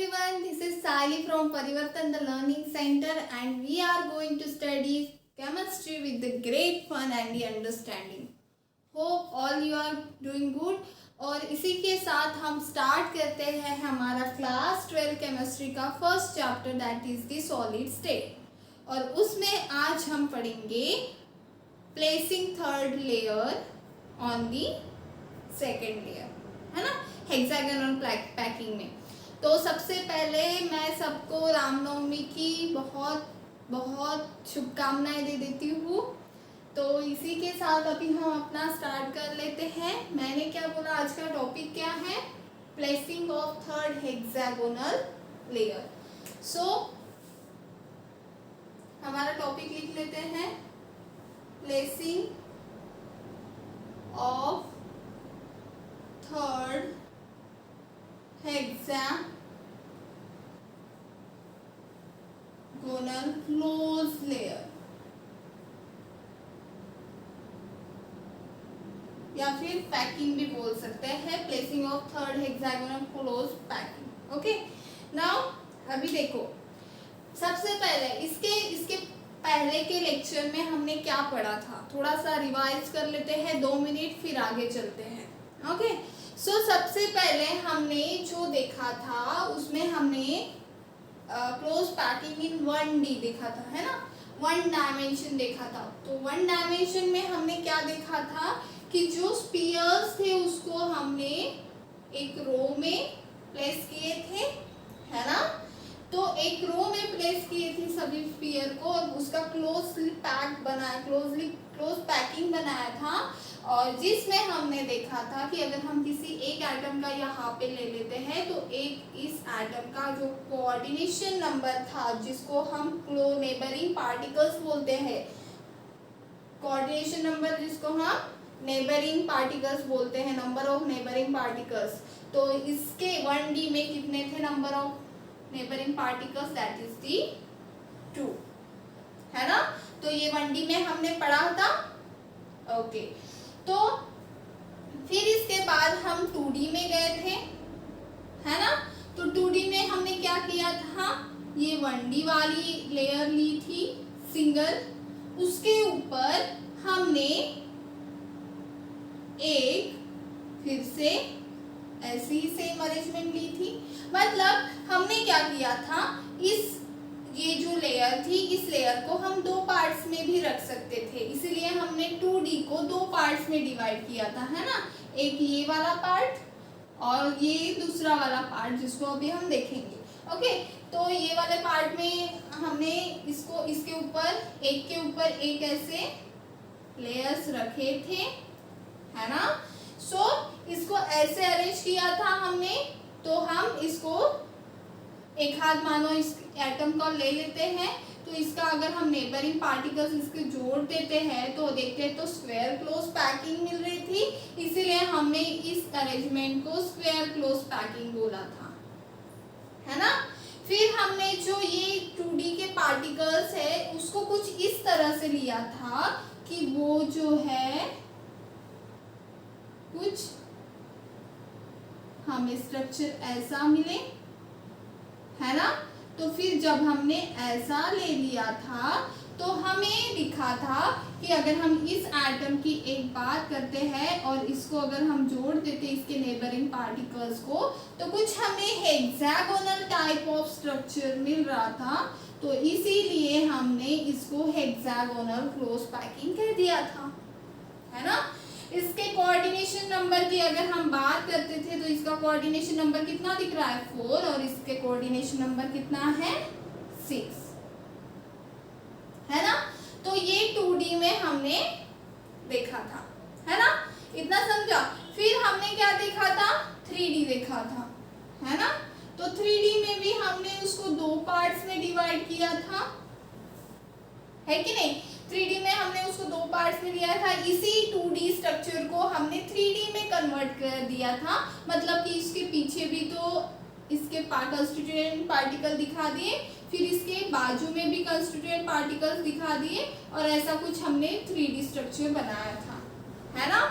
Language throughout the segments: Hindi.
everyone, this is Sally from Parivartan the Learning Center and we are going to study chemistry with the great fun and the understanding. Hope all you are doing good. और इसी के साथ हम स्टार्ट करते हैं हमारा क्लास 12 केमिस्ट्री का first chapter that is the solid state. और उसमें आज हम पढ़ेंगे placing third layer on the second layer, है ना, हेक्सागोनल पैकिंग में। तो सबसे पहले मैं सबको रामनवमी की बहुत बहुत शुभकामनाएं दे देती हूँ। तो इसी के साथ अभी हम अपना स्टार्ट कर लेते हैं। मैंने क्या बोला, आज का टॉपिक क्या है? Placing of third hexagonal layer. So हमारा टॉपिक लिख लेते हैं, placing of third hexagonal close layer, या फिर पैकिंग भी बोल सकते हैं, placing of third hexagonal close packing. Okay, now अभी देखो, सबसे पहले इसके पहले के लेक्चर में हमने क्या पढ़ा था, थोड़ा सा रिवाइज कर लेते हैं 2 मिनट, फिर आगे चलते हैं। ओके, सो सबसे पहले हमने जो देखा था उसमें हमने क्लोज पैकिंग इन 1D देखा था, है ना, 1 डायमेंशन देखा था। तो 1 डायमेंशन में हमने क्या देखा था कि जो स्पीयर्स थे उसको हमने एक रो में प्लेस किए थे, है ना। तो एक रो में प्लेस किए थे सभी स्पीयर को और उसका क्लोजली पैकिंग बनाया था। और जिसमें हमने देखा था कि अगर हम किसी एक एटम का यहाँ पे ले लेते हैं तो एक इस एटम का जो कोऑर्डिनेशन नंबर था, जिसको हम नेबरिंग पार्टिकल्स बोलते हैं, कोऑर्डिनेशन नंबर जिसको हम नेबरिंग पार्टिकल्स बोलते हैं, नंबर ऑफ नेबरिंग पार्टिकल्स। तो इसके 1D में कितने थे number of neighbouring particles? That is the 2, है ना। तो ये 1D में हमने पढ़ा था। ओके, तो फिर इसके बाद हम 2D में गए थे, है ना। तो 2D में हमने क्या किया था, ये 1D वाली लेयर ली थी सिंगल, उसके ऊपर हमने एक फिर से ऐसी ही सेम अरेंजमेंट ली थी। मतलब हमने क्या किया था, ये जो लेयर थी, इस लेयर को हम 2 पार्ट्स में भी रख सकते थे, इसीलिए हमने 2D को 2 पार्ट्स में डिवाइड किया था, है ना। एक ये वाला पार्ट और ये दूसरा वाला पार्ट जिसको अभी हम देखेंगे। ओके, तो ये वाले पार्ट में हमने इसको इसके ऊपर एक ऐसे लेयर्स रखे थे, है ना। सो इसको ऐसे अरेंज किया था हमने। तो हम इसको एक हाथ मानो इस एटम को ले लेते हैं, तो इसका अगर हम नेबरिंग पार्टिकल्स इसके जोड़ देते हैं तो देखते हैं तो स्क्वायर क्लोज पैकिंग मिल रही थी, इसीलिए हमने इस अरेंजमेंट को स्क्वायर क्लोज पैकिंग बोला था, है ना। फिर हमने जो ये 2D के पार्टिकल्स है उसको कुछ इस तरह से लिया था कि वो जो है कुछ हमें स्ट्रक्चर ऐसा मिले, है ना। तो फिर जब हमने ऐसा ले लिया था तो हमें दिखा था कि अगर हम इस एटम की एक बात करते हैं और इसको अगर हम जोड़ देते इसके नेबरिंग पार्टिकल्स को, तो कुछ हमें हेक्सागोनल टाइप ऑफ स्ट्रक्चर मिल रहा था। तो इसीलिए हमने इसको हेक्सागोनल क्लोज पैकिंग कह दिया था, है ना। इसके कोऑर्डिनेशन नंबर की अगर हम बात करते थे तो इसका कोऑर्डिनेशन नंबर कितना दिख रहा है? 4, और इसके कोऑर्डिनेशन नंबर कितना है? 6, है ना। तो ये 2D में हमने देखा था, है ना, इतना समझा। फिर हमने क्या देखा था? 3D देखा था, है ना। तो 3D में भी हमने उसको 2 पार्ट्स में डिवाइड किया था, है कि नहीं। 3D में हमने उसको 2 पार्ट्स में दिया था, इसी 2D स्ट्रक्चर को हमने 3D में कन्वर्ट कर दिया था। मतलब कि इसके पीछे भी तो इसके कंस्टिट्यूएंट पार्टिकल दिखा दिए, फिर इसके बाजू में भी कंस्टिट्यूएंट पार्टिकल्स दिखा दिए, और ऐसा कुछ हमने 3D स्ट्रक्चर बनाया था, है ना।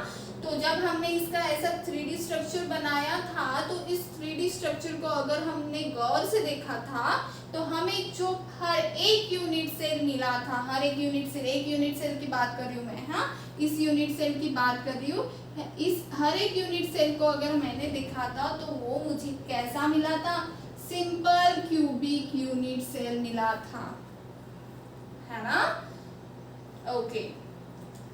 तो जब हमने इसका ऐसा 3D स्ट्रक्चर बनाया था तो इस 3D स्ट्रक्चर को अगर हमने गौर से देखा था तो हमें जो हर एक यूनिट सेल मिला था, हर एक यूनिट सेल की बात कर रही हूँ मैं, हाँ इस यूनिट सेल की बात कर रही हूँ, इस हर एक यूनिट सेल को अगर मैंने देखा था तो वो मुझे कैसा मिला था, सिंपल क्यूबिक यूनिट सेल मिला था, है ना। ओके,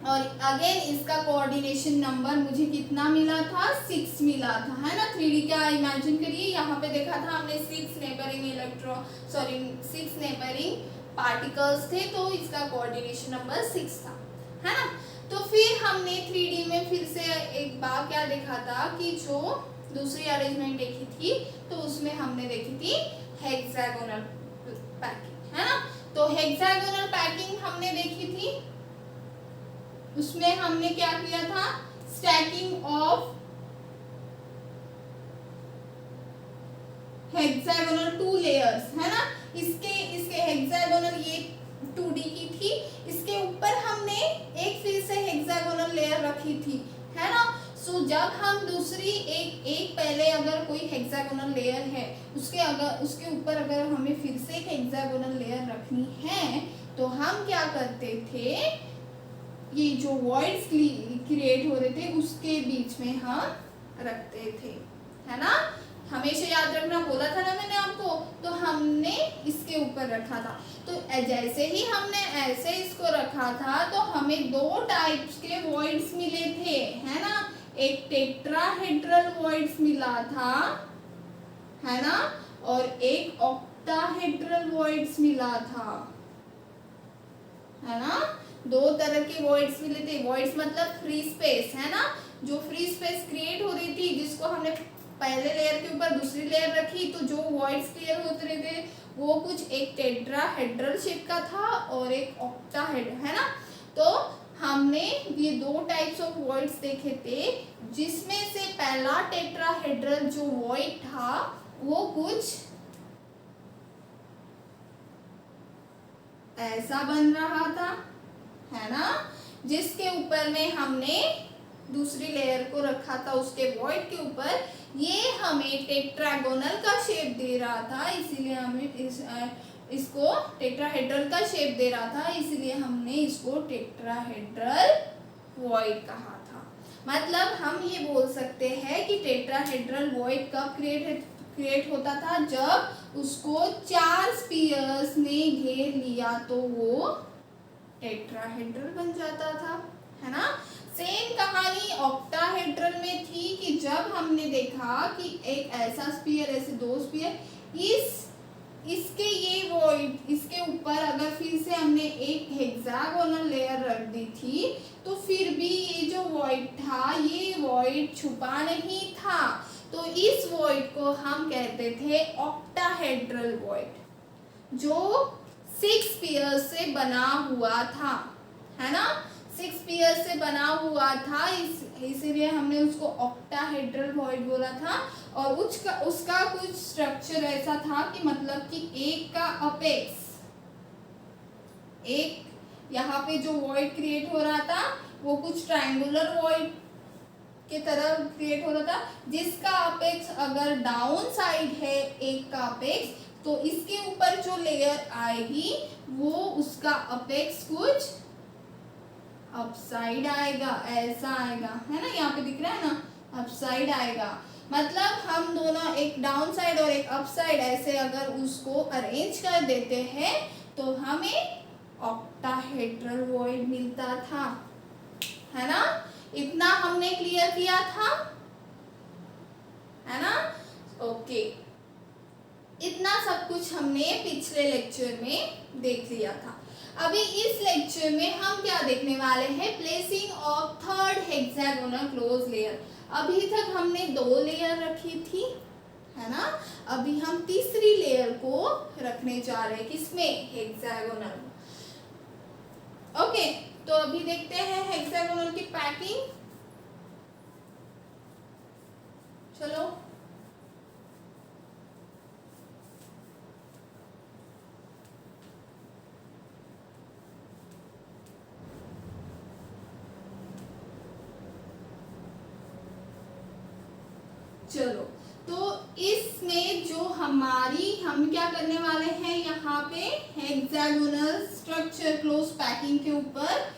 और अगेन इसका कोऑर्डिनेशन नंबर मुझे कितना मिला था, 6 मिला था, है ना। 3D का इमेजिन करिए, यहाँ पे देखा था हमने 6 नेबरिंग पार्टिकल्स थे, तो इसका कोऑर्डिनेशन नंबर 6 था, है ना। तो फिर हमने 3D में फिर से एक बार क्या देखा था कि जो दूसरी अरेंजमेंट देखी थी तो उसमें हमने देखी थी हेक्सागोनल पैकिंग, है ना। तो हेक्सागोनल पैकिंग हमने देखी थी, उसमें हमने क्या किया था, स्टैकिंग ऑफ हेक्सागोनल 2 लेयर्स, है ना। इसके हेक्सागोनल ये 2D की थी, इसके ऊपर हमने एक फिर से हेक्सागोनल लेयर रखी थी, है ना। सो जब हम दूसरी एक पहले अगर कोई हेक्सागोनल लेयर है उसके ऊपर अगर हमें फिर से एक हेक्सागोनल लेयर रखनी है तो हम क्या करते थे, ये जो वॉइड्स क्रिएट हो रहे थे उसके बीच में हम रखते थे, है ना। हमेशा याद रखना बोला था ना मैंने आपको, तो हमने इसके ऊपर रखा था। तो जैसे ही हमने ऐसे इसको रखा था तो हमें 2 टाइप्स के वॉइड्स मिले थे, है ना। एक टेट्राहेड्रल वॉइड्स मिला था, है ना, और एक ऑक्टाहेड्रल वॉइड्स मिला था, है ना। 2 तरह के वॉइड्स मिले थे। वॉइड्स मतलब फ्री स्पेस, है ना, जो फ्री स्पेस क्रिएट हो रही थी जिसको हमने पहले लेयर के ऊपर दूसरी लेयर रखी तो जो वॉइड्स क्लियर होते रहे थे वो कुछ एक टेट्राहेड्रल शेप का था और एक ऑक्टाहेड्रल, है ना। तो हमने ये 2 टाइप्स ऑफ वॉइड्स देखे थे, जिसमें से पहला टेट्राहेड्रल जो वॉइड था वो कुछ ऐसा बन रहा था, है ना, जिसके ऊपर में हमने दूसरी लेयर को रखा था उसके वॉइड के ऊपर, ये हमें टेट्रागोनल का शेप दे रहा था, इसीलिए हमें इसको टेट्राहेड्रल का शेप दे रहा था, इसलिए हमने इसको टेट्राहेड्रल वॉइड कहा था। मतलब हम ये बोल सकते हैं कि टेट्राहेड्रल वॉइड कब क्रिएट होता था, जब उसको 4 स्फीयर्स ने घेर लिया तो वो टेट्राहेड्रल बन जाता था, है ना। सेम कहानी ऑक्टाहेड्रल में थी कि जब हमने देखा कि एक ऐसा स्फीयर, ऐसे 2 स्फीयर, इसके ये वॉइड, इसके ऊपर अगर फिर से हमने एक हेक्सागोनल लेयर रख दी थी तो फिर भी ये जो वॉइड था ये वॉइड छुपा नहीं था, तो इस वॉइड को हम कहते थे ऑक्टाहेड्रल वॉइड, जो 6 स्फीयर्स से बना हुआ था, है ना। 6 स्फीयर से बना हुआ था, इसीलिए हमने उसको ऑक्टाहेड्रल वॉइड बोला था। और उसका कुछ स्ट्रक्चर ऐसा था कि मतलब कि एक का अपेक्स, एक यहाँ पे जो वॉइड क्रिएट हो रहा था वो कुछ ट्रायंगुलर वॉइड के तरह क्रिएट हो रहा था, जिसका अपेक्स अगर डाउन साइड है एक का अपेक्स तो इसके ऊपर जो लेयर आएगी वो उसका अपेक्स कुछ अपसाइड आएगा, ऐसा आएगा, है ना, यहाँ पे दिख रहा है ना, अपसाइड आएगा। मतलब हम दोनों एक डाउन साइड और एक अप साइड ऐसे अगर उसको अरेंज कर देते हैं तो हमें ऑक्टाहेड्रल वॉइड मिलता था, है ना। इतना हमने क्लियर किया था, है ना। ओके, इतना सब कुछ हमने पिछले लेक्चर में देख लिया था। अभी इस लेक्चर में हम क्या देखने वाले हैं, placing of third hexagonal close layer. अभी तक हमने 2 लेयर रखी थी, है ना, अभी हम तीसरी लेयर को रखने जा रहे हैं, किसमें, हेक्सागोनल। ओके, तो अभी देखते हैं हेक्सागोनल की पैकिंग। चलो, चलो, तो इसमें जो हम क्या करने वाले हैं, यहाँ पे हेक्सागोनल स्ट्रक्चर क्लोज पैकिंग के ऊपर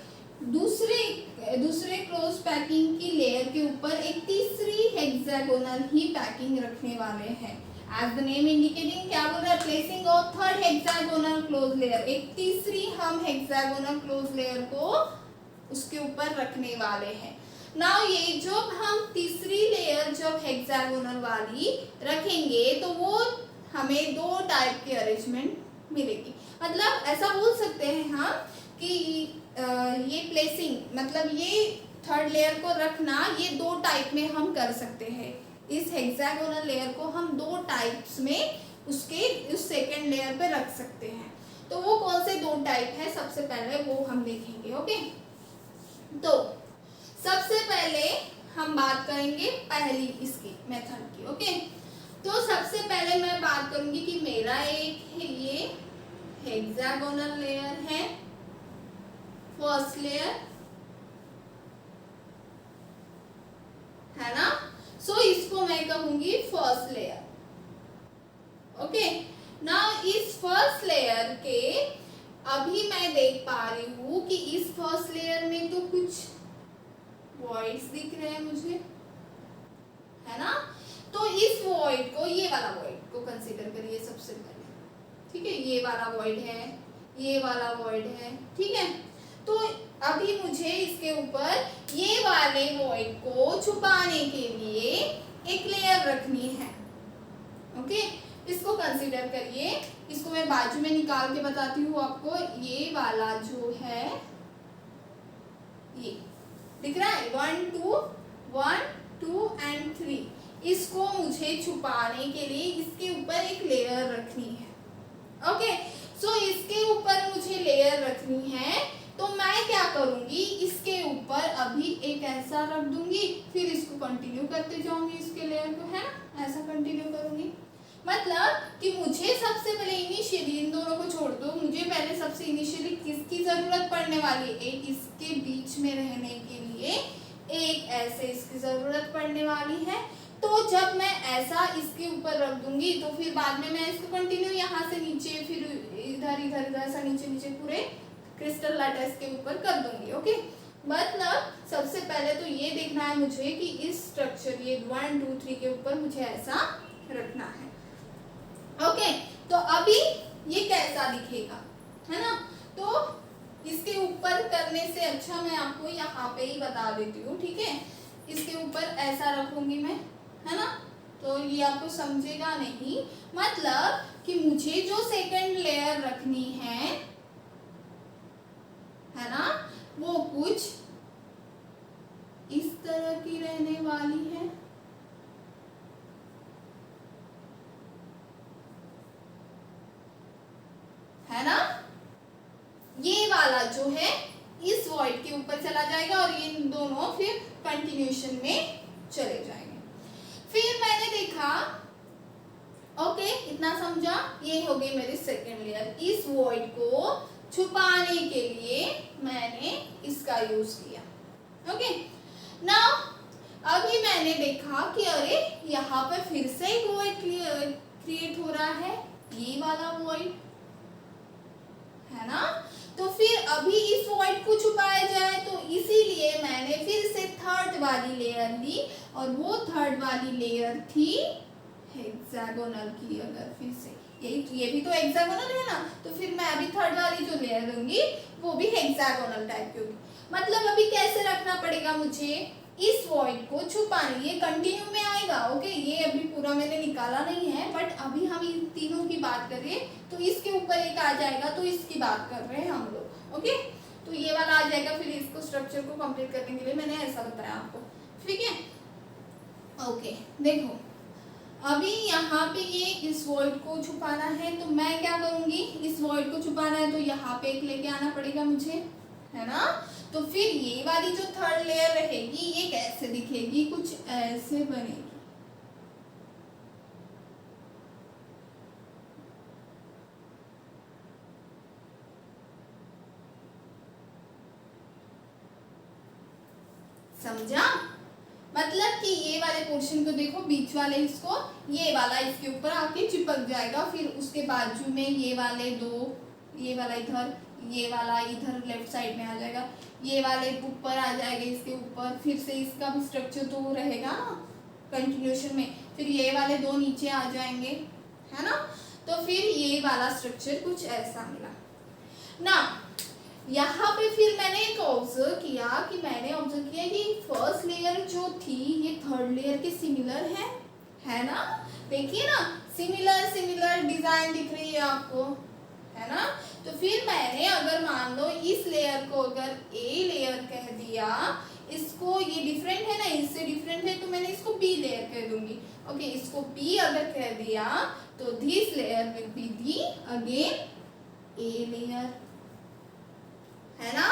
दूसरे क्लोज पैकिंग की लेयर के ऊपर एक तीसरी हेक्सागोनल ही पैकिंग रखने वाले हैं। एज द नेम इंडिकेटिंग, क्या बोल रहा है, placing of third hexagonal close layer, एक तीसरी हम हेक्सागोनल क्लोज लेयर को उसके ऊपर रखने वाले हैं। नाउ ये जब हम तीसरी लेयर जब हेक्सागोनल वाली रखेंगे तो वो हमें दो टाइप की अरेंजमेंट मिलेगी। मतलब ऐसा बोल सकते हैं हम कि ये प्लेसिंग, मतलब ये थर्ड लेयर को रखना, ये दो टाइप में हम कर सकते हैं। इस हेक्सागोनल लेयर को हम दो टाइप्स में उस सेकेंड लेयर पे रख सकते हैं। तो वो कौन से दो टाइप है, सबसे पहले वो हम देखेंगे। ओके, तो सबसे पहले हम बात करेंगे पहली इसकी मेथड की। ओके, तो सबसे पहले मैं बात करूंगी कि मेरा एक है ये हेक्सागोनल लेयर है, फर्स्ट लेयर है ना। सो इसको मैं कहूंगी फर्स्ट लेयर। ओके, नाउ इस फर्स्ट लेयर के अभी मैं देख पा रही हूँ कि इस फर्स्ट लेयर में तो कुछ वॉइड्स दिख रहे हैं मुझे, है ना। तो इस वॉइड को, ये वाला वॉइड को कंसीडर करिए सबसे पहले, ठीक है। ये वाला वॉइड है, ये वाला वॉइड है, ठीक है। तो अभी मुझे इसके ऊपर ये वाले वॉइड को छुपाने के लिए एक लेयर रखनी है। ओके, इसको कंसीडर करिए। इसको मैं बाजू में निकाल के बताती हूँ आपको। ये वाला जो है, ये दिख रहा है 1 2 एंड 3, इसको मुझे छुपाने के लिए इसके ऊपर एक लेयर रखनी है। ओके, सो इसके ऊपर मुझे लेयर रखनी है, तो मैं क्या करूंगी, इसके ऊपर अभी एक ऐसा रख दूंगी, फिर इसको कंटिन्यू करते जाऊंगी, इसके लेयर को, है ना, ऐसा कंटिन्यू करूंगी। मतलब कि मुझे सबसे पहले इनिशियली, इन दोनों को छोड़ दो, मुझे पहले सबसे इनिशियली किसकी जरूरत पड़ने वाली है, एक इसके बीच में रहने के लिए, एक ऐसे इसकी जरूरत पड़ने वाली है। तो जब मैं ऐसा इसके ऊपर रख दूंगी तो फिर बाद में मैं इसको कंटिन्यू यहाँ से नीचे, फिर इधर इधर इधर ऐसा नीचे नीचे पूरे क्रिस्टल लैटिस के ऊपर कर दूंगी। ओके, मतलब सबसे पहले तो ये देखना है मुझे कि इस स्ट्रक्चर, ये 1 2 3 के ऊपर मुझे ऐसा रखना है। ओके, तो अभी ये कैसा दिखेगा, है ना। तो इसके ऊपर करने से अच्छा मैं आपको यहाँ पे ही बता देती हूँ, ठीक है। इसके ऊपर ऐसा रखूंगी मैं, है ना, तो ये आपको समझेगा नहीं। मतलब कि मुझे जो सेकंड लेयर रखनी है ना, वो कुछ इस तरह की रहने वाली है ना। ये वाला जो है इस वॉइड के ऊपर चला जाएगा और ये दोनों फिर कंटिन्यूएशन में चले जाएंगे। फिर मैंने देखा, ओके, इतना समझा, ये हो गई मेरी सेकेंड लेयर। इस वॉइड को छुपाने के लिए मैंने इसका यूज किया। ओके, नाउ अभी मैंने देखा कि अरे यहाँ पर फिर से एक वॉइड क्रिएट हो रहा है, ये वाला वॉइड, है ना। तो फिर अभी इस वॉइड को छुपाया जाए, तो इसीलिए मैंने फिर से थर्ड वाली लेयर ली, और वो थर्ड वाली लेयर थी हेक्सागोनल की। अगर फिर से ये भी तो हेक्सागोनल है ना, तो फिर मैं अभी थर्ड वाली जो लेयर दूंगी वो भी हेक्सागोनल टाइप की होगी। मतलब अभी कैसे रखना पड़ेगा मुझे, इस वॉइड को छुपाने, ये कंटिन्यू में आएगा। ओके, ये अभी पूरा मैंने निकाला नहीं है, बट अभी हम इन तीनों की बात कर रहे हैं, तो इसके ऊपर एक आ जाएगा, तो इसकी बात कर रहे हैं हम लोग। ओके, तो ये वाला आ जाएगा, फिर इसको स्ट्रक्चर को कंप्लीट करने के लिए मैंने ऐसा बताया आपको, ठीक है। ओके, देखो अभी यहाँ पे ये इस वॉइड को छुपाना है, तो मैं क्या करूंगी, इस वॉइड को छुपाना है तो यहाँ पे एक लेके आना पड़ेगा मुझे, है ना। तो फिर ये वाली जो थर्ड लेयर रहेगी ये कैसे दिखेगी, कुछ ऐसे बनेगी। समझा। मतलब कि ये वाले पोर्शन को देखो, बीच वाले इसको, ये वाला इसके ऊपर आके चिपक जाएगा, फिर उसके बाजू में ये वाले दो, ये वाला इधर, ये वाला इधर लेफ्ट साइड में आ जाएगा, ये वाले ऊपर आ जाएगा इसके ऊपर, फिर से इसका भी स्ट्रक्चर तो रहेगा ना कंटिन्यूशन में, फिर ये वाले दो नीचे आ जाएंगे, है ना। तो फिर ये वाला स्ट्रक्चर कुछ ऐसा मिला ना। यहाँ पे फिर मैंने एक ऑब्जर्व किया कि कि फर्स्ट लेयर जो थी ये थर्ड लेयर के सिमिलर है ना। देखिए ना, सिमिलर डिजाइन दिख रही है आपको, है ना। तो फिर मैंने अगर मान लो इस लेयर को अगर ए लेयर कह दिया, इसको ये डिफरेंट है ना, इससे डिफरेंट है तो मैंने इसको बी लेयर कह दूंगी। ओके, इसको बी अगर कह दिया तो this layer will be the again A layer, है ना।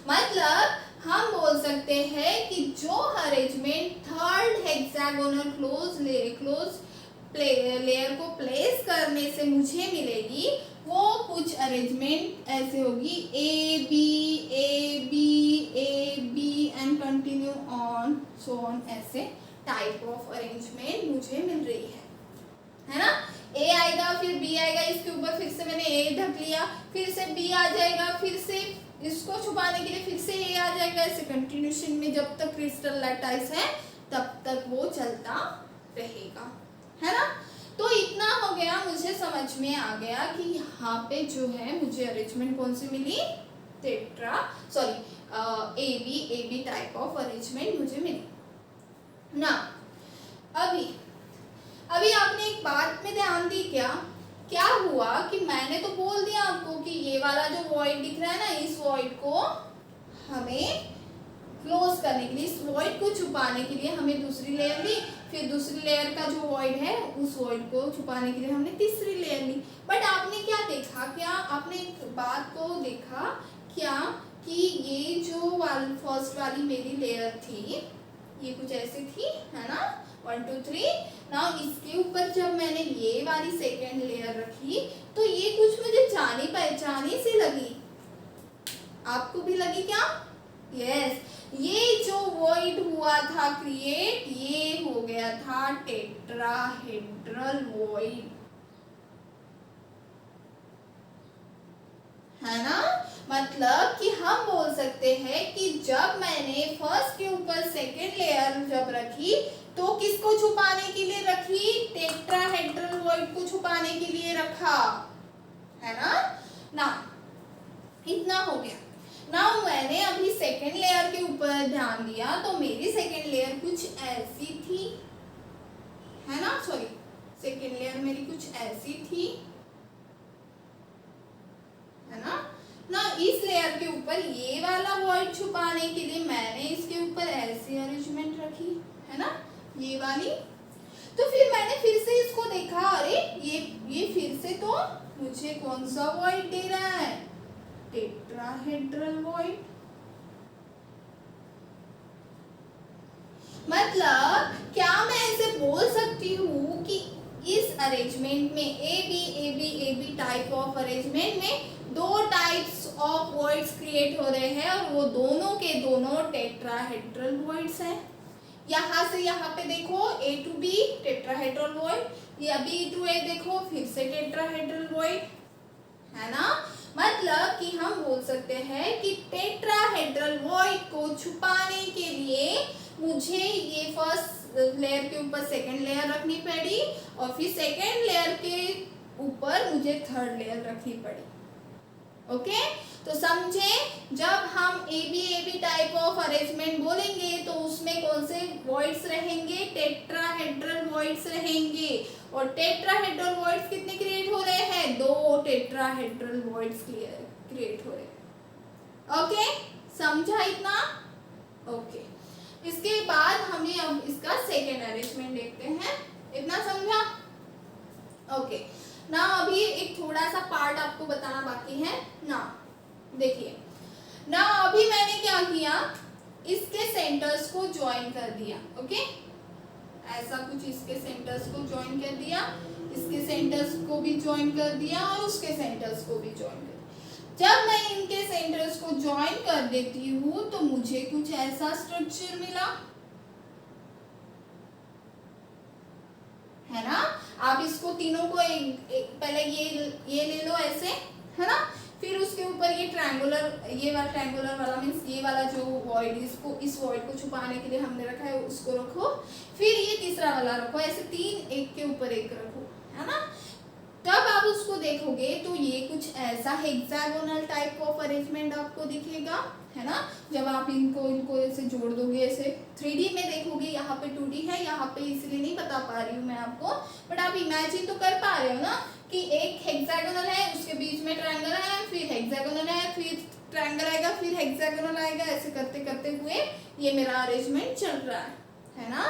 मतलब हम बोल सकते हैं कि जो arrangement third hexagonal close layer को प्लेस करने से मुझे मिलेगी वो कुछ अरेंजमेंट ऐसे होगी, A B and continue on so on, ऐसे टाइप ऑफ अरेंजमेंट मुझे मिल रही है ना। ए आएगा, फिर बी आएगा, इसके ऊपर फिर से मैंने ए ढक लिया, फिर से बी आ जाएगा, फिर से इसको छुपाने के लिए फिर से ए आ जाएगा, ऐसे कंटिन्यूशन में जब तक क्रिस्टल लैटाइस है तब तक वो चलता रहेगा, है ना। तो इतना हो गया, मुझे समझ में आ गया कि यहाँ पे जो है मुझे अरेंजमेंट कौन सी मिली, A B type of arrangement मुझे मिली ना। अभी आपने एक बात में ध्यान दी, क्या हुआ कि मैंने तो बोल दिया आपको कि ये वाला जो वॉइड दिख रहा है ना, इस वॉइड को हमें क्लोज करने के लिए, इस वॉइड को छुपाने के लिए हमें दूसरी लेयर ली, फिर दूसरी लेयर का जो वॉइड है उस वॉइड को छुपाने के लिए हमने तीसरी लेयर ली। बट आपने क्या देखा, आपने एक बात को देखा कि ये जो फर्स्ट वाली मेरी लेयर थी ये कुछ ऐसी थी, है ना, 1 2 3। नाउ इसके ऊपर जब मैंने ये वाली सेकेंड लेयर रखी तो ये कुछ मुझे जानी पहचानी सी लगी, आपको भी लगी क्या? यस, ये जो वॉइड हुआ था क्रिएट, ये हो गया था टेट्राहेड्रल वॉइड, है ना। मतलब कि हम बोल सकते हैं कि जब मैंने फर्स्ट के ऊपर सेकेंड लेयर जब रखी तो किसको छुपाने के लिए रखी, टेट्राहेड्रल वॉइड को छुपाने के लिए रखा, है ना। इतना हो गया। नाउ मैंने अभी सेकेंड लेयर के ऊपर ध्यान दिया तो मेरी सेकेंड लेयर कुछ ऐसी थी, है ना, सेकेंड लेयर मेरी कुछ ऐसी थी, है ना। इस लेयर के ऊपर ये वाला वॉइड छुपाने के लिए मैंने इसके ऊपर ऐसी अरेंजमेंट रखी, है ना, ये वाली। तो फिर मैंने फिर से इसको देखा, अरे ये फिर से तो मुझे कौन सा वॉइड दे रहा है, टेट्राहेड्रल वॉइड। मतलब क्या मैं ऐसे बोल सकती हूँ कि इस अरेंजमेंट में A B type of arrangement में दो टाइप्स ऑफ वॉइड्स क्रिएट हो रहे हैं और वो दोनों के दोनों टेट्राहेड्रल वॉइड्स हैं। यहाँ से यहाँ पे देखो ए टू बी टेट्राहेड्रल वॉइड, ये बी टू ए देखो फिर से टेट्राहेड्रल वॉइड, है ना। मतलब कि हम बोल सकते हैं कि टेट्राहेड्रल वॉइड को छुपाने के लिए मुझे ये फर्स्ट लेयर के ऊपर सेकेंड लेयर रखनी पड़ी और फिर सेकेंड लेयर के ऊपर मुझे थर्ड लेयर रखनी पड़ी। ओके, तो समझे, जब हम A B type of arrangement बोलेंगे तो उसमें कौन से वॉइड्स रहेंगे, टेट्राहेड्रल वॉइड्स रहेंगे। और टेट्राहेड्रल वॉइड्स कितने क्रिएट हो रहे हैं, दो टेट्राहेड्रल वॉइड्स क्रिएट हो रहे हैं। ओके, समझा इतना? ओके, इसके बाद हमें अब इसका सेकेंड अरेंजमेंट देखते हैं। इतना समझा? ओके ना, अभी एक थोड़ा सा पार्ट आपको बताना बाकी है ना। देखिए ना, अभी मैंने क्या किया, इसके सेंटर्स को ज्वाइन कर दिया। ओके, ऐसा कुछ इसके सेंटर्स को ज्वाइन कर दिया, इसके सेंटर्स को भी ज्वाइन कर दिया और उसके सेंटर्स को भी ज्वाइन कर दिया। जब मैं इनके सेंटर्स को ज्वाइन कर देती हूँ तो मुझे कुछ ऐसा स्ट्रक्चर मिला, है ना। आप इसको तीनों को पहले ये ले लो ऐसे, है ना। फिर उसके ऊपर ये ट्रायंगुलर, ये वाला ट्रायंगुलर वाला मीन्स ये वाला जो वॉइड, इसको इस वॉइड को छुपाने के लिए हमने रखा है उसको रखो। फिर ये तीसरा वाला रखो, ऐसे तीन एक के ऊपर एक रखो, है ना। तब आप उसको देखोगे तो ये कुछ ऐसा हेक्सागोनल टाइप ऑफ अरेंजमेंट आपको दिखेगा, है ना। जब आप इनको ऐसे जोड़ दोगे, ऐसे 3D में देखोगे, यहाँ पे 2D है, यहाँ पे इसलिए नहीं बता पा रही हूँ मैं आपको, बट आप इमेजिन तो कर पा रहे हो ना कि एक हेक्सागोनल है, उसके बीच में ट्रायंगल है, फिर हेक्सागोनल है, फिर ट्रायंगल आएगा, फिर हेक्सागोनल आएगा, ऐसे करते करते हुए ये मेरा अरेंजमेंट चल रहा है ना।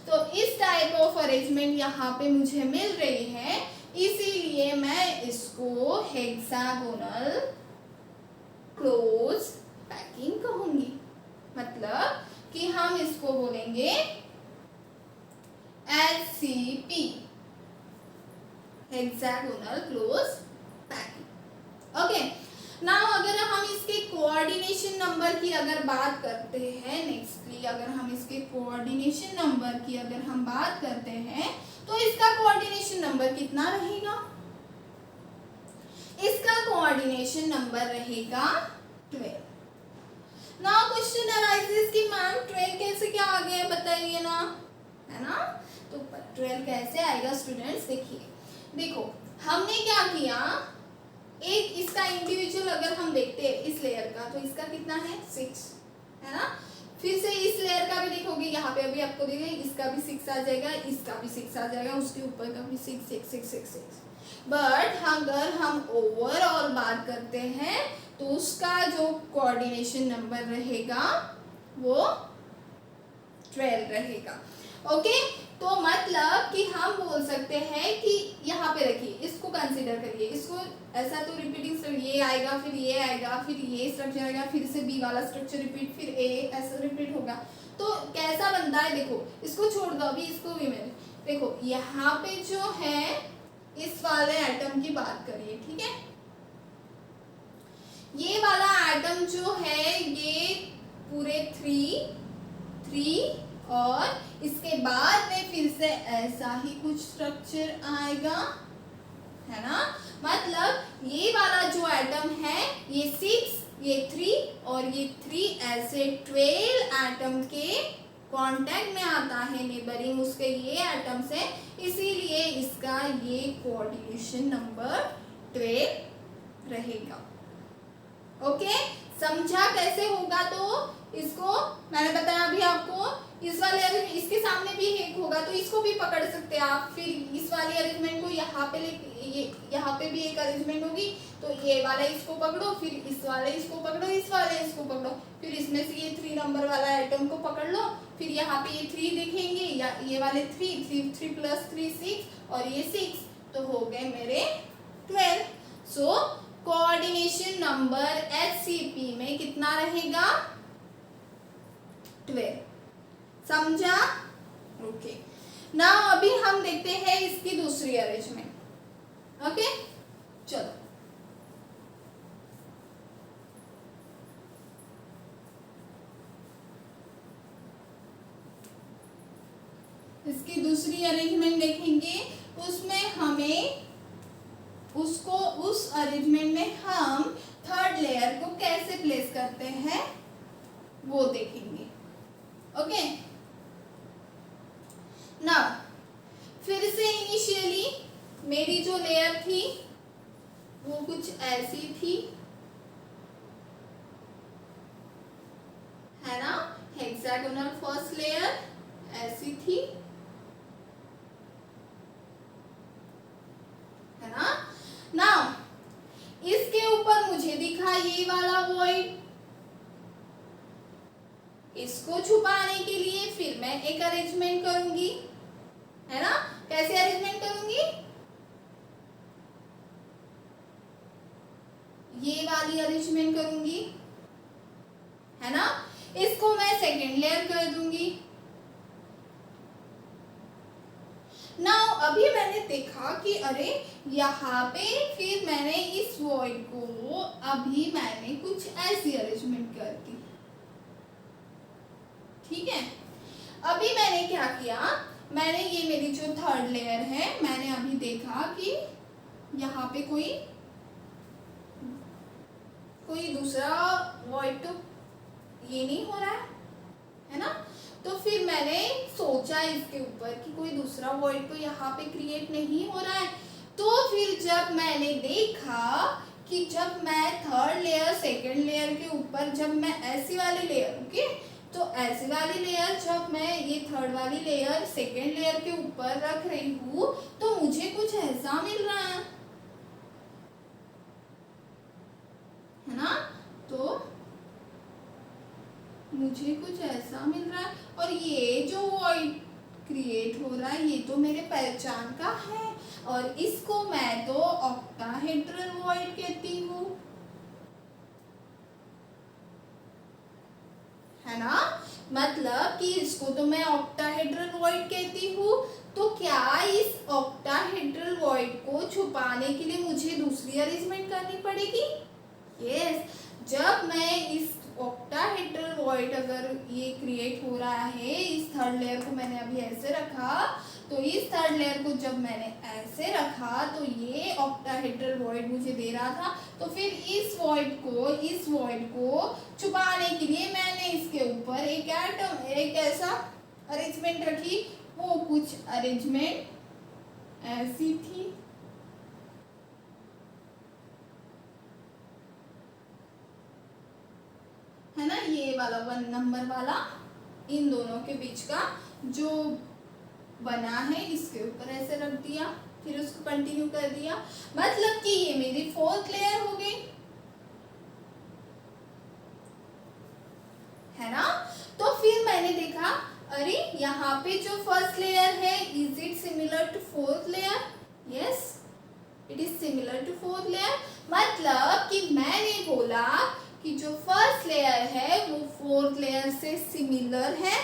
तो इस टाइप ऑफ अरेंजमेंट यहाँ पे मुझे मिल रही है, इसीलिए मैं इसको हेक्सागोनल क्लोज पैकिंग कहूंगी। मतलब कि हम इसको बोलेंगे HCP, hexagonal close packing. Okay, now अगर हम इसके कोऑर्डिनेशन नंबर की अगर बात करते हैं, नेक्स्टली अगर हम इसके कोऑर्डिनेशन नंबर की अगर हम बात करते हैं, तो इसका कोऑर्डिनेशन नंबर कितना रहेगा? इसका कोऑर्डिनेशन नंबर रहेगा 12। नाउ क्वेश्चन अराइजेस कि मैम 12 कैसे क्या आ गया बताइए ना, है ना। तो 12 कैसे आएगा स्टूडेंट्स, देखो हमने क्या किया, एक इसका इंडिविजुअल अगर हम देखते हैं इस लेयर का, तो इसका कितना है 6, है ना। फिर से इस लेयर का भी देखोगे, यहाँ पे अभी आपको देखेंगे इसका भी 6 आ जाएगा, इसका भी 6 आ जाएगा, उसके ऊपर का भी 6 6 6 6 6। बट अगर हम ओवरऑल बात करते हैं तो उसका जो कोऑर्डिनेशन नंबर रहेगा वो 12 रहेगा। ओके, तो मतलब कि हम बोल सकते हैं कि यहाँ पे रखिए, इसको कंसीडर करिए, इसको ऐसा तो रिपीटिंग स्ट्रक्चर ये आएगा, फिर ये आएगा, फिर ये स्ट्रक्चर आएगा, फिर से बी वाला स्ट्रक्चर रिपीट, फिर ए ऐसा रिपीट होगा। तो कैसा बनता है देखो, इसको छोड़ दो अभी, इसको भी मैंने देखो यहाँ पे जो है इस वाले एटम की बात करिए, ठीक है। ये वाला एटम जो है ये पूरे 3 और इसके बाद में फिर से ऐसा ही कुछ स्ट्रक्चर आएगा, है ना। मतलब ये वाला जो एटम है ये 6, ये 3 और ये 3 ऐसे 12 एटम के कांटेक्ट में आता है, नेबरिंग उसके ये एटम से, इसीलिए इसका ये कोऑर्डिनेशन नंबर 12 रहेगा। ओके, समझा कैसे होगा? तो इसको मैंने बताया अभी आपको, इस वाले इसके सामने भी एक होगा तो इसको भी पकड़ सकते हैं आप, फिर इस वाली अरेंजमेंट को यहाँ पे यहाँ पे भी एक अरेंजमेंट होगी, तो ये वाला इसको पकड़ो, फिर इस वाले इसको पकड़ो, इस वाले इसको पकड़ो, फिर इसमें से ये 3 नंबर वाला एटम को पकड़ लो, फिर यहाँ पे ये 3 दिखेंगे, या ये वाले 3 प्लस 3 6 और ये 6, तो हो गए मेरे 12। सो कोऑर्डिनेशन नंबर HCP में कितना रहेगा? 12। समझा? ओके, नाउ अभी हम देखते हैं इसकी दूसरी अरेंजमेंट। ओके, चलो इसकी दूसरी अरेंजमेंट देखेंगे, उसमें हमें उसको उस अरेंजमेंट में हम थर्ड लेयर को कैसे प्लेस करते हैं वो देखेंगे। ओके, ना फिर से इनिशियली मेरी जो लेयर थी वो कुछ ऐसी थी, है ना। हेक्सागोनल फर्स्ट लेयर ऐसी थी, है ना। नाउ इसके ऊपर मुझे दिखा ये वाला वॉइड, इसको छुपाने के लिए फिर मैं एक अरेंजमेंट करूंगी, है ना। कैसे अरेंजमेंट करूंगी? ये वाली अरेंजमेंट करूंगी, है ना। इसको मैं सेकेंड लेयर कर दूंगी। नाउ अभी मैंने देखा कि अरे यहाँ पे फिर मैंने इस वॉइड को अभी मैंने कुछ ऐसी अरेंजमेंट कर दी, ठीक है। अभी मैंने क्या किया, मैंने ये मेरी जो थर्ड लेयर है, मैंने अभी देखा कि यहाँ पे कोई दूसरा वॉइड तो ये नहीं हो रहा है ना। तो फिर मैंने सोचा इसके ऊपर कि कोई दूसरा वॉइड तो यहाँ पे क्रिएट नहीं हो रहा है। तो फिर जब मैंने देखा कि जब मैं थर्ड लेयर सेकंड लेयर के ऊपर जब मैं ऐसी वाली लेयर, ओके, तो ऐसी वाली लेयर जब मैं ये थर्ड वाली लेयर सेकंड लेयर के ऊपर रख रही हूँ तो मुझे कुछ ऐसा मिल रहा है ना। तो मुझे कुछ ऐसा मिल रहा है और ये जो वॉइड क्रिएट हो रहा है ये तो मेरे पहचान का है और इसको मैं तो ऑक्टाहेड्रल वॉइड कहती हूँ, है ना। मतलब कि इसको तो मैं ऑक्टाहेड्रल वॉइड कहती हूँ। तो क्या इस ऑक्टाहेड्रल वॉइड को छुपाने के लिए मुझे दूसरी अरेंजमेंट करनी पड़ेगी? यस, जब मैं इस ऑक्टाहेड्रल वॉइड अगर ये क्रिएट हो रहा है, इस थर्ड लेयर को मैंने अभी ऐसे रखा, तो इस थर्ड लेयर को जब मैंने ऐसे रखा तो ये ऑक्टाहेड्रल वॉइड मुझे दे रहा था। तो फिर इस वॉइड को छुपाने के लिए मैंने इसके ऊपर एक ऐसा अरेंजमेंट रखी। वो कुछ अरेंजमेंट ऐसी थी, है ना। ये वाला 1 नंबर वाला इन दोनों के बीच का जो बना है इसके ऊपर ऐसे रख दिया, फिर उसको कंटिन्यू कर दिया। मतलब कि ये मेरी फोर्थ लेयर हो गई, है ना। तो फिर मैंने देखा अरे यहाँ पे जो फर्स्ट लेयर है, is it similar to fourth layer? Yes, it is similar to fourth layer. मतलब कि मैंने बोला कि जो फर्स्ट लेयर है वो फोर्थ लेयर से सिमिलर है।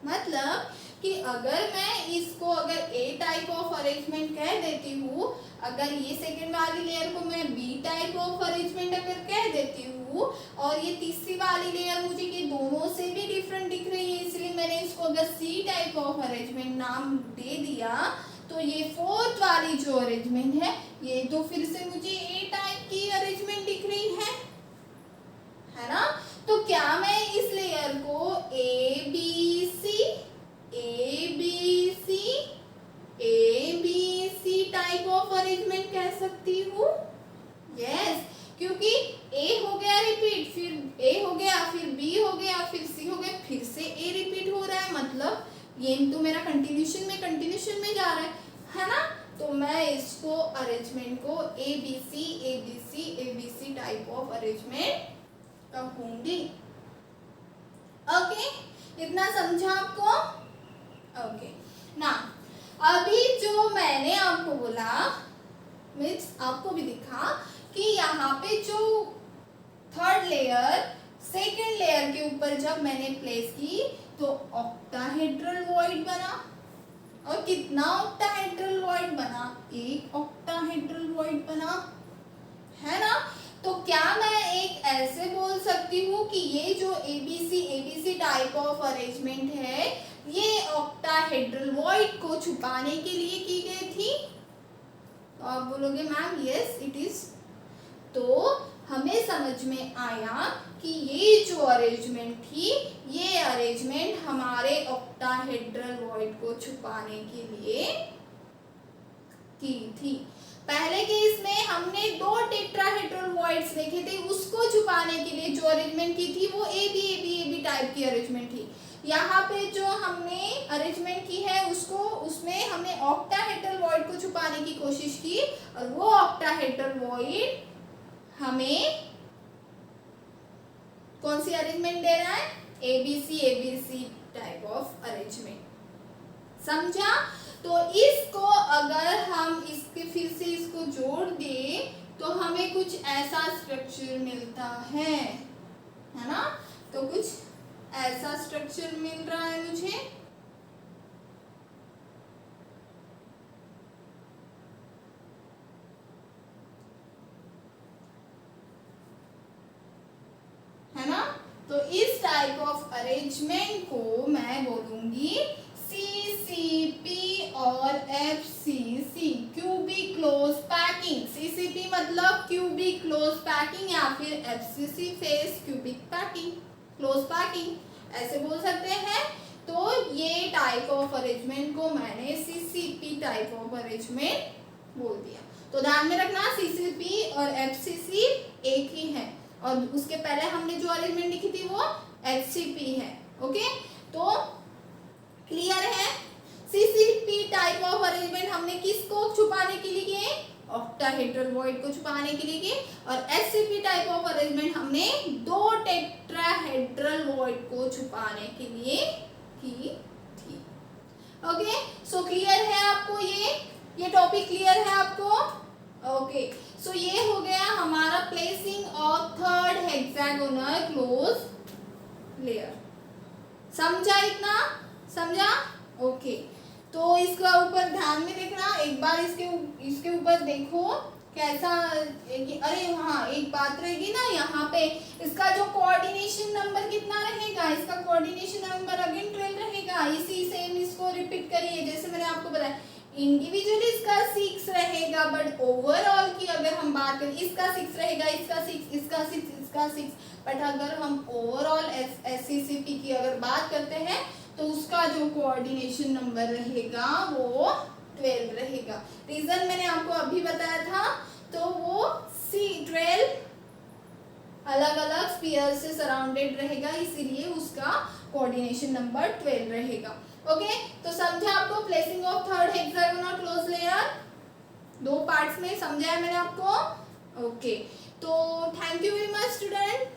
मतलब कि अगर मैं इसको अगर ए टाइप ऑफ अरेंजमेंट कह देती हूँ, अगर ये सेकंड वाली लेयर को मैं बी टाइप ऑफ अरेंजमेंट अगर कह देती हूँ और ये तीसरी वाली लेयर मुझे ये दोनों से भी डिफरेंट दिख रही है, इसलिए मैंने इसको अगर सी टाइप ऑफ अरेंजमेंट नाम दे दिया, तो ये फोर्थ वाली जो अरेंजमेंट है ये तो फिर से मुझे ए टाइप की अरेंजमेंट दिख रही है ना। तो क्या मैं इस लेयर को A B C type of arrangement कह सकती हूँ? यस, क्योंकि ए हो गया रिपीट, फिर ए हो गया, फिर बी हो गया, फिर सी हो गया, फिर से ए रिपीट हो रहा है। मतलब ये तो मेरा कंटिन्यूशन में जा रहा है ना। तो मैं इसको अरेंजमेंट को A B C type of arrangement कहूंगी। ओके, इतना समझा आपको? ओके ना, अभी जो मैंने आपको बोला मीन्स आपको भी दिखा कि यहाँ पे जो थर्ड लेयर सेकंड लेयर के ऊपर जब मैंने प्लेस की तो ऑक्टाहेड्रल वॉइड बना। और कितना ऑक्टाहेड्रल वॉइड बना? एक ऑक्टाहेड्रल वॉइड बना, है ना। तो क्या मैं एक ऐसे बोल सकती हूँ कि ये जो एबीसी टाइप ऑफ अरेंजमेंट है ये ऑक्टाहेड्रल वॉइड को छुपाने के लिए की गई थी? तो आप बोलोगे मैम यस इट इज। तो हमें समझ में आया कि ये जो अरेंजमेंट थी ये अरेंजमेंट हमारे ऑक्टाहेड्रल वॉइड को छुपाने के लिए की थी। पहले केस में हमने 2 टेट्राहेड्रल वॉइड्स देखे थे, उसको छुपाने के लिए जो अरेंजमेंट की थी वो ए बी टाइप की अरेंजमेंट थी। यहाँ पे जो हमने अरेंजमेंट की है उसमें हमने ऑक्टाहेड्रल वॉइड को छुपाने की कोशिश की और वो ऑक्टाहेड्रल वॉइड हमें कौन सी अरेंजमेंट दे रहा है? ABC type of arrangement. समझा? तो इसको अगर हम इसके फिर से इसको जोड़ दें तो हमें कुछ ऐसा स्ट्रक्चर मिलता है ना। तो कुछ ऐसा स्ट्रक्चर मिल रहा है मुझे, है ना। तो इस टाइप ऑफ अरेंजमेंट को मैं बोलूंगी सी CCP और FCC cubic close packing. CCP मतलब क्यूबिक क्लोज पैकिंग या फिर FCC face cubic packing, close packing ऐसे बोल सकते हैं। तो ये टाइप ऑफ अरेंजमेंट को मैंने CCP टाइप ऑफ अरेंजमेंट बोल दिया। तो ध्यान में रखना CCP और FCC एक ही है और उसके पहले हमने जो अरेंजमेंट लिखी थी वो FCP है। ओके, तो क्लियर है। CCP टाइप ऑफ अरेंजमेंट हमने किसको छुपाने के लिए किए, ऑक्टाहेड्रल वॉइड को छुपाने के लिए किए, और FCP टाइप ऑफ अरेंजमेंट हमने दो टेट्राहेड्रल वॉइड को छुपाने के लिए की थी। ओके, सो क्लियर है आपको, ये टॉपिक क्लियर है आपको। ओके, सो ये हो गया हमारा placing of third hexagonal close layer. समझा, इतना समझा? ओके, तो इसका ऊपर ध्यान में देखना, एक बार इसके ऊपर देखो कैसा। अरे हाँ, एक बात रहेगी ना यहाँ पे, इसका जो कोऑर्डिनेशन नंबर कितना रहेगा, इसका कोऑर्डिनेशन नंबर अगेन 12 रहेगा। इसी सेम इसको रिपीट करिए जैसे मैंने आपको बताया। इंडिविजुअली इसका 6 रहेगा, बट ओवरऑल की अगर हम बात करें, इसका 6 रहेगा, इसका 6, इसका 6, इसका 6, बट अगर हम ओवरऑल SCCP की अगर बात करते हैं तो उसका जो कोऑर्डिनेशन नंबर रहेगा वो 12 रहेगा। रीजन मैंने आपको अभी बताया था, तो वो 12 अलग अलग स्फीयर से सराउंडेड रहेगा, इसीलिए उसका कोऑर्डिनेशन नंबर 12 रहेगा। ओके, तो समझा आपको placing of third hexagonal close layer, दो पार्ट्स में समझाया मैंने आपको। ओके, तो thank you very much student.